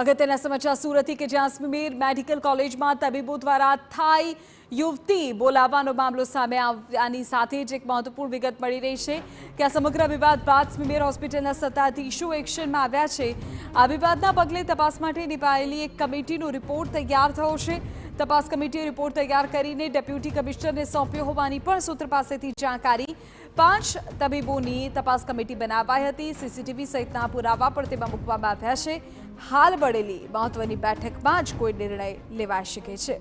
અગત્યના સમાચાર સુરતથી કે જ્યાં સ્મીમેર મેડિકલ કોલેજમાં તબીબો દ્વારા થાઈ યુવતી બોલાવવાનો મામલો સામે આવવાની સાથે જ એક મહત્વપૂર્ણ વિગત મળી રહી છે કે આ સમગ્ર વિવાદ બાદ સ્મીમેર હોસ્પિટલના સત્તાધીશો એક્શનમાં આવ્યા છે। આ વિવાદના પગલે તપાસ માટે નિભાયેલી એક કમિટીનો રિપોર્ટ તૈયાર થયો છે। તપાસ કમિટીએ રિપોર્ટ તૈયાર કરીને ડેપ્યુટી કમિશનરને સોંપ્યો હોવાની પણ સૂત્ર પાસેથી જાણકારી। 5 તબીબોની તપાસ કમિટી બનાવાઈ હતી। સીસીટીવી સહિતના પુરાવા પણ તેમાં મૂકવામાં આવ્યા છે। હાલ મળેલી મહત્વની બેઠકમાં જ કોઈ નિર્ણય લેવાઈ શકે છે।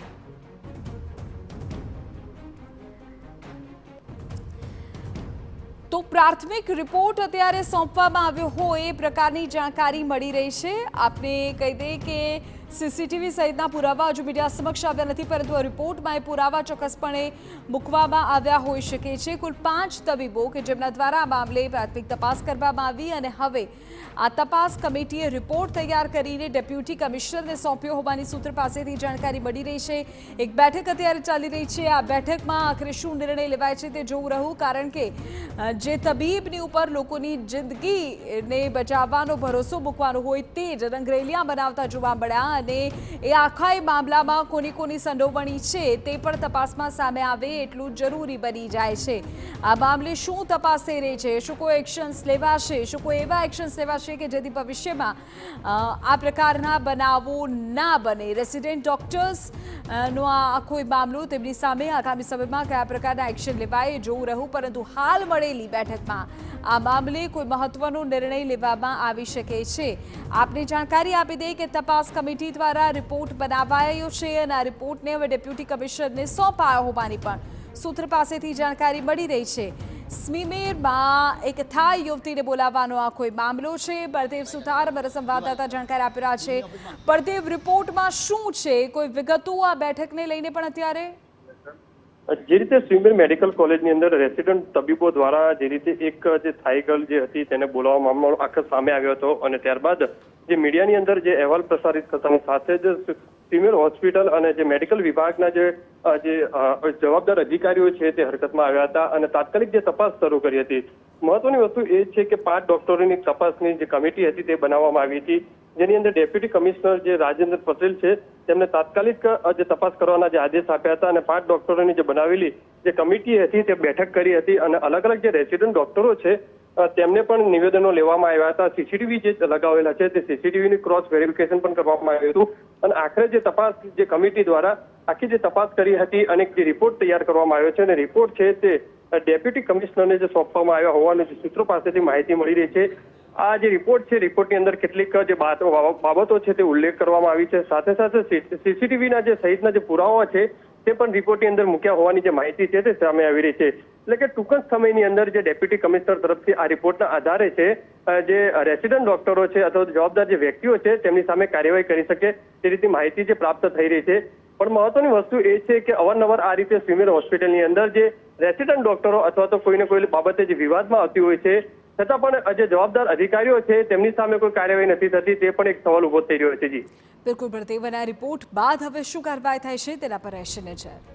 તો પ્રાથમિક રિપોર્ટ અત્યારે સોંપવામાં આવ્યો હોય એ પ્રકારની જાણકારી મળી રહી છે। આપને કહી દઈએ કે સીસીટીવી સહિતના પુરાવા હજુ મીડિયા સમક્ષ આવ્યા નથી, પરંતુ આ રિપોર્ટમાં એ પુરાવા ચોક્કસપણે મૂકવામાં આવ્યા હોઈ શકે છે। કુલ 5 તબીબો કે જેમના દ્વારા આ મામલે પ્રાથમિક તપાસ કરવામાં આવી અને હવે આ તપાસ કમિટીએ રિપોર્ટ તૈયાર કરીને ડેપ્યુટી કમિશનરને સોંપ્યો હોવાની સૂત્ર પાસેથી જાણકારી મળી રહી છે। એક બેઠક અત્યારે ચાલી રહી છે। આ બેઠકમાં આખરે શું નિર્ણય લેવાય છે તે જોવું રહ્યું, કારણ કે જે તબીબની ઉપર લોકોની જિંદગીને બચાવવાનો ભરોસો મૂકવાનો હોય તે જ રંગરેલિયા બનાવતા જોવા મળ્યા અને એ આખા મામલામાં કોની સંડોવણી છે તે પણ તપાસમાં સામે આવે એટલું જરૂરી બની જાય છે। આ મામલે શું તપાસ થઈ રહી છે, શું કોઈ એક્શન્સ લેવાશે, શું કોઈ એવા એક્શન્સ લેવાશે કે જેથી ભવિષ્યમાં આ પ્રકારના બનાવો ના બને। રેસિડેન્ટ ડોક્ટર્સ નો આ આખો મામલો, તેમની સામે આગામી સમયમાં કયા પ્રકારના એક્શન લેવાય જોવું રહ્યું, પરંતુ હાલ મળેલી બેઠકમાં આ મામલે કોઈ મહત્વનો નિર્ણય લેવામાં આવી શકે છે। આપને જાણકારી આપી દઈએ કે તપાસ કમિટી દ્વારા રિપોર્ટ બનાવાયો છે અને આ રિપોર્ટને હવે ડેપ્યુટી કમિશનરને સોંપાયો હોવાની પણ સૂત્ર પાસેથી જાણકારી મળી રહી છે। સ્મીમેરમાં એક થાઈ યુવતીને બોલાવવાનો આ કોઈ મામલો છે। બળદેવ સુથાર અમારા સંવાદદાતા જાણકારી આપી રહ્યા છે। બળદેવ, રિપોર્ટમાં શું છે, કોઈ વિગતો આ બેઠકને લઈને પણ અત્યારે? જે રીતે સ્મીમેર મેડિકલ કોલેજની અંદર રેસિડન્ટ તબીબો દ્વારા જે રીતે એક જે થાઈ ગર્લ જે હતી તેને બોલાવવા મામલો આખો સામે આવ્યો હતો અને ત્યારબાદ જે મીડિયાની અંદર જે અહેવાલ પ્રસારિત થતાની સાથે જ સ્મીમેર હોસ્પિટલ અને જે મેડિકલ વિભાગના જે જવાબદાર અધિકારીઓ છે તે હરકતમાં આવ્યા હતા અને તાત્કાલિક જે તપાસ શરૂ કરી હતી। મહત્વની વસ્તુ એ છે કે 5 ડોક્ટરોની તપાસની જે કમિટી હતી તે બનાવવામાં આવી હતી, જેની અંદર ડેપ્યુટી કમિશનર જે રાજેન્દ્ર પટેલ છે તેમને તાત્કાલિક જે તપાસ કરવાના જે આદેશ આપ્યા હતા અને 5 ડોક્ટરોની જે બનાવેલી જે કમિટી હતી તે બેઠક કરી હતી અને અલગ અલગ જે રેસિડન્ટ ડોક્ટરો છે તેમને પણ નિવેદનો લેવામાં આવ્યા હતા। સીસીટીવી જે લગાવેલા છે તે સીસીટીવીની ક્રોસ વેરિફિકેશન પણ કરવામાં આવ્યું હતું અને આખરે જે તપાસ જે કમિટી દ્વારા આખી જે તપાસ કરી હતી અને જે રિપોર્ટ તૈયાર કરવામાં આવ્યો છે અને રિપોર્ટ છે તે ડેપ્યુટી કમિશનરને જે સોંપવામાં આવ્યા હોવાની જે સૂત્રો પાસેથી માહિતી મળી રહી છે। આ જે રિપોર્ટ છે, રિપોર્ટની અંદર કેટલીક જે બાબતો છે તે ઉલ્લેખ કરવામાં આવી છે। સાથે સાથે સીસીટીવીના જે સહિતના જે પુરાવા છે તે પણ રિપોર્ટની અંદર મૂક્યા હોવાની જે માહિતી છે તે સામે આવી રહી છે। એટલે કે ટૂંક જ સમયની અંદર જે ડેપ્યુટી કમિશનર તરફથી આ રિપોર્ટના આધારે છે જે રેસિડન્ટ ડોક્ટરો છે અથવા જવાબદાર જે વ્યક્તિઓ છે તેમની સામે કાર્યવાહી કરી શકે તે રીતે માહિતી જે પ્રાપ્ત થઈ રહી છે। પણ મહત્વની વસ્તુ એ છે કે અવારનવાર આ રીતે સ્મીમેર હોસ્પિટલની અંદર જે રેસિડન્ટ ડોક્ટરો અથવા તો કોઈને કોઈ બાબતે જે વિવાદમાં આવતી હોય છે છતાં પણ જે જવાબદાર અધિકારીઓ છે તેમની સામે કોઈ કાર્યવાહી નથી થતી, તે પણ એક સવાલ ઉભો થઈ રહ્યો છે। જી બિલકુલ, બળદેવ, રિપોર્ટ બાદ હવે શું કાર્યવાહી થાય છે તેના પર રહેશે નજર।